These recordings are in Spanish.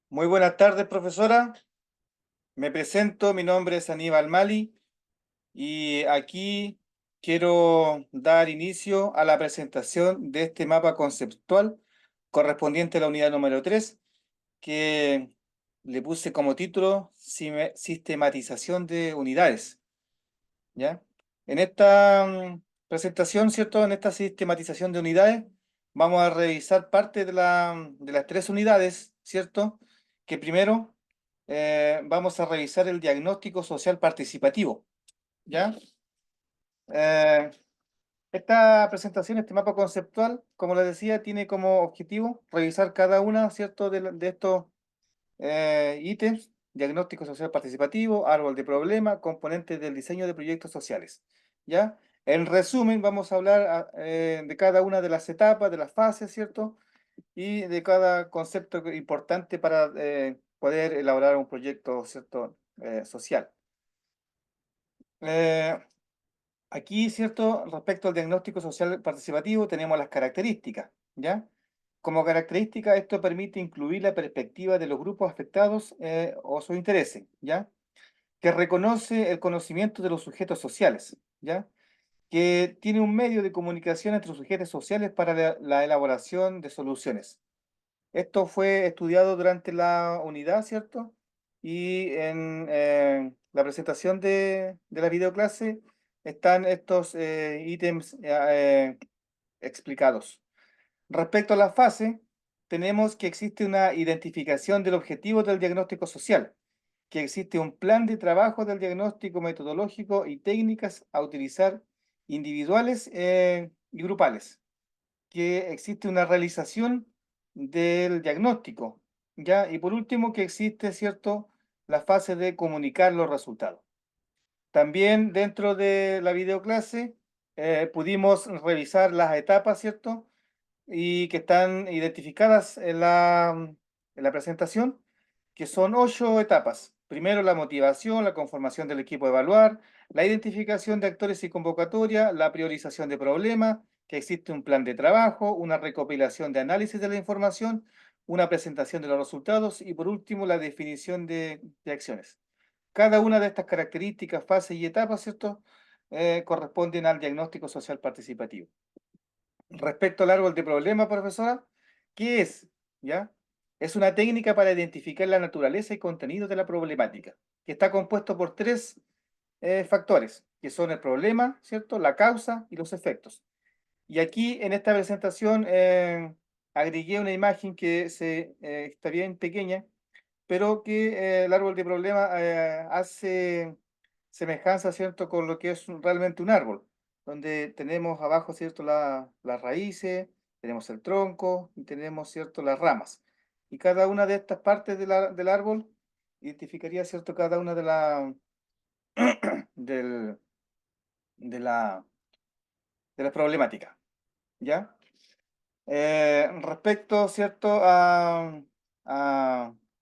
Muy buenas tardes, profesora. Me presento, mi nombre es Aníbal Mali y aquí quiero dar inicio a la presentación de este mapa conceptual correspondiente a la unidad número 3, que le puse como título Sistematización de unidades, ¿ya? En esta presentación, ¿cierto? En esta sistematización de unidades, vamos a revisar parte de las tres unidades, ¿cierto? Que primero vamos a revisar el diagnóstico social participativo, ¿ya? Eh, Esta presentación, este mapa conceptual, como les decía, tiene como objetivo revisar cada una, ¿cierto? De estos ítems: diagnóstico social participativo, árbol de problema, componentes del diseño de proyectos sociales. ¿Ya? En resumen, vamos a hablar de cada una de las etapas, de las fases, ¿cierto? Y de cada concepto importante para poder elaborar un proyecto, ¿cierto? Social. Eh, Aquí, ¿cierto? Respecto al diagnóstico social participativo, tenemos las características, ¿ya? Como característica, esto permite incluir la perspectiva de los grupos afectados o sus intereses, ¿ya? Que reconoce el conocimiento de los sujetos sociales, ¿ya? Que tiene un medio de comunicación entre los sujetos sociales para la elaboración de soluciones. Esto fue estudiado durante la unidad, ¿cierto? Y en la presentación de la videoclase están estos ítems explicados. Respecto a la fase, tenemos que existe una identificación del objetivo del diagnóstico social, que existe un plan de trabajo del diagnóstico metodológico y técnicas a utilizar individuales y grupales, que existe una realización del diagnóstico, ¿ya? Y por último, que existe, ¿cierto?, la fase de comunicar los resultados. También dentro de la videoclase pudimos revisar las etapas, ¿cierto?, y que están identificadas en la presentación, que son 8 etapas. Primero, la motivación, la conformación del equipo de evaluar, la identificación de actores y convocatoria, la priorización de problemas, que existe un plan de trabajo, una recopilación de análisis de la información, una presentación de los resultados y por último, la definición de acciones. Cada una de estas características, fases y etapas, ¿cierto?, corresponden al diagnóstico social participativo. Respecto al árbol de problema, profesora, ¿qué es? ¿Ya? Es una técnica para identificar la naturaleza y contenido de la problemática, que está compuesto por tres factores, que son el problema, ¿cierto?, la causa y los efectos. Y aquí en esta presentación agregué una imagen que está bien pequeña, pero que el árbol de problema hace semejanza, ¿cierto?, con lo que es realmente un árbol, donde tenemos abajo, ¿cierto?, las raíces, tenemos el tronco y tenemos, ¿cierto?, las ramas. Y cada una de estas partes del árbol identificaría, ¿cierto?, cada una del- de la, de las problemáticas, ¿ya? Respecto, ¿cierto?, a-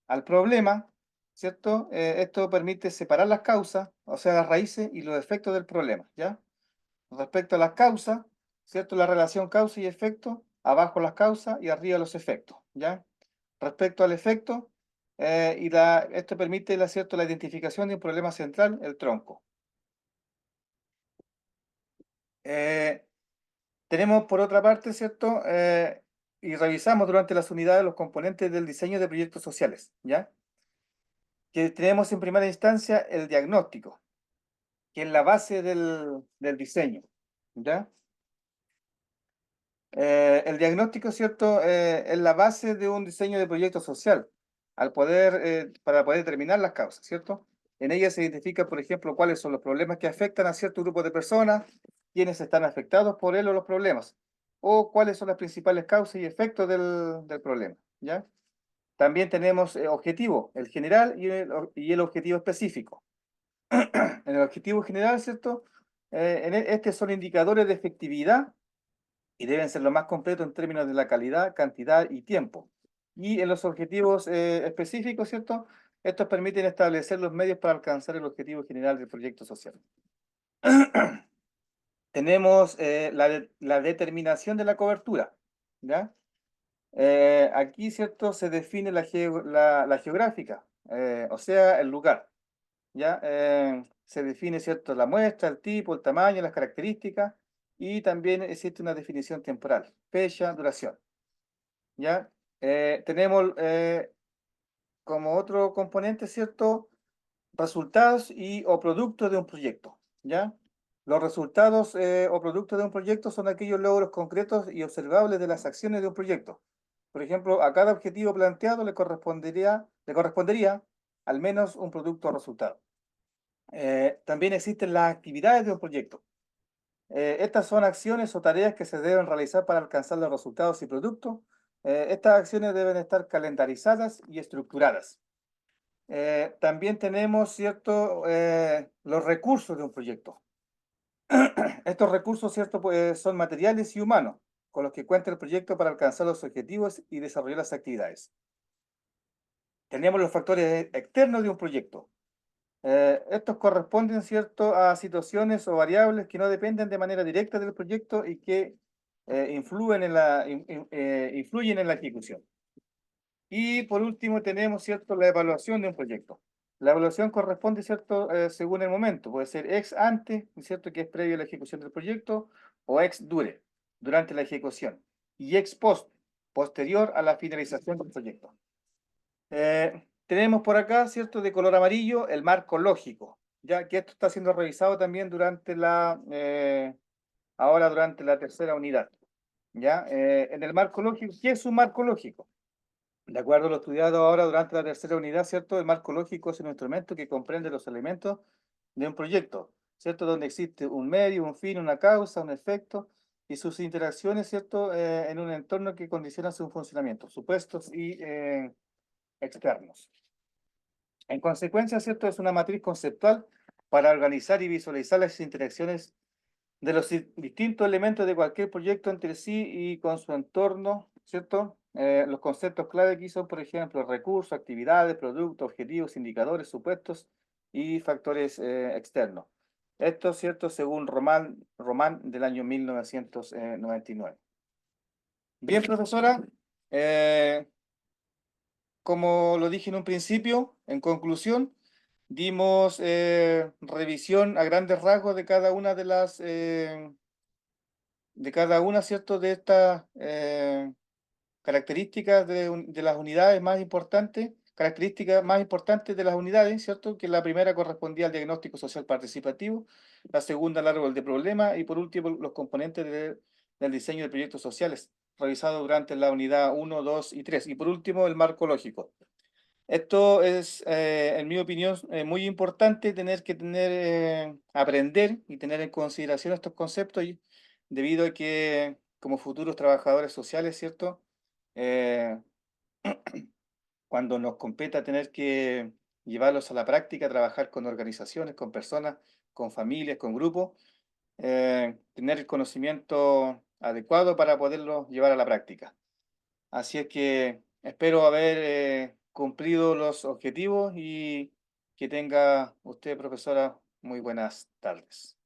al problema, ¿cierto? Esto permite separar las causas, o sea, las raíces y los efectos del problema, ¿ya? Respecto a las causas, ¿cierto? La relación causa y efecto, abajo las causas y arriba los efectos, ¿ya? Respecto al efecto, esto permite, ¿cierto?, la identificación de un problema central, el tronco. Eh, Tenemos por otra parte, ¿cierto? Y revisamos durante las unidades los componentes del diseño de proyectos sociales, ¿ya? Que tenemos en primera instancia el diagnóstico, que es la base del diseño, ¿ya? El diagnóstico, ¿cierto? Es la base de un diseño de proyecto social, para poder determinar las causas, ¿cierto? En ella se identifica, por ejemplo, cuáles son los problemas que afectan a cierto grupo de personas, quiénes están afectados por él o los problemas, o cuáles son las principales causas y efectos del problema, ¿ya? También tenemos objetivo, el general y el objetivo específico. En el objetivo general, ¿cierto? Estos son indicadores de efectividad y deben ser lo más completos en términos de la calidad, cantidad y tiempo. Y en los objetivos específicos, ¿cierto? Estos permiten establecer los medios para alcanzar el objetivo general del proyecto social. Tenemos la determinación de la cobertura, ¿ya? Aquí, ¿cierto? Se define la geográfica, o sea, el lugar, ¿ya? Se define, ¿cierto? La muestra, el tipo, el tamaño, las características, y también existe una definición temporal, fecha, duración, ¿ya? Tenemos como otro componente, ¿cierto? Resultados y o productos de un proyecto, ¿ya? Los resultados o productos de un proyecto son aquellos logros concretos y observables de las acciones de un proyecto. Por ejemplo, a cada objetivo planteado le correspondería al menos un producto o resultado. También existen las actividades de un proyecto. Estas son acciones o tareas que se deben realizar para alcanzar los resultados y productos. Estas acciones deben estar calendarizadas y estructuradas. También tenemos, ¿cierto?, los recursos de un proyecto. Estos recursos, ¿cierto?, pues, son materiales y humanos, con los que cuenta el proyecto para alcanzar los objetivos y desarrollar las actividades. Tenemos los factores externos de un proyecto. Estos corresponden, ¿cierto?, a situaciones o variables que no dependen de manera directa del proyecto y que influyen en la ejecución. Y por último tenemos, ¿cierto?, la evaluación de un proyecto. La evaluación corresponde, ¿cierto?, según el momento. Puede ser ex ante, ¿cierto?, que es previo a la ejecución del proyecto, o ex dure, durante la ejecución, y ex post, posterior a la finalización del proyecto. Tenemos por acá, ¿cierto?, de color amarillo, el marco lógico, ya que esto está siendo revisado también ahora durante la tercera unidad, ¿ya? En el marco lógico, ¿qué es un marco lógico? De acuerdo a lo estudiado ahora durante la tercera unidad, ¿cierto? El marco lógico es un instrumento que comprende los elementos de un proyecto, ¿cierto? Donde existe un medio, un fin, una causa, un efecto y sus interacciones, ¿cierto? En un entorno que condiciona su funcionamiento, supuestos y externos. En consecuencia, ¿cierto? Es una matriz conceptual para organizar y visualizar las interacciones de los distintos elementos de cualquier proyecto entre sí y con su entorno, ¿cierto? Los conceptos clave aquí son, por ejemplo, recursos, actividades, productos, objetivos, indicadores, supuestos y factores externos. Esto, ¿cierto? Según Román del año 1999. Bien, profesora, eh, como lo dije en un principio, en conclusión, dimos revisión a grandes rasgos de cada una ¿cierto?, de estas características de las unidades más importantes, características más importantes de las unidades, ¿cierto? Que la primera correspondía al diagnóstico social participativo, la segunda al árbol de problemas y por último los componentes del diseño de proyectos sociales, revisado durante la unidad uno, 2 y 3. Y por último, el marco lógico. Esto es, en mi opinión, muy importante aprender y tener en consideración estos conceptos, debido a que como futuros trabajadores sociales, ¿cierto? Eh, Cuando nos competa tener que llevarlos a la práctica, trabajar con organizaciones, con personas, con familias, con grupos, tener el conocimiento adecuado para poderlo llevar a la práctica. Así es que espero haber cumplido los objetivos y que tenga usted, profesora, muy buenas tardes.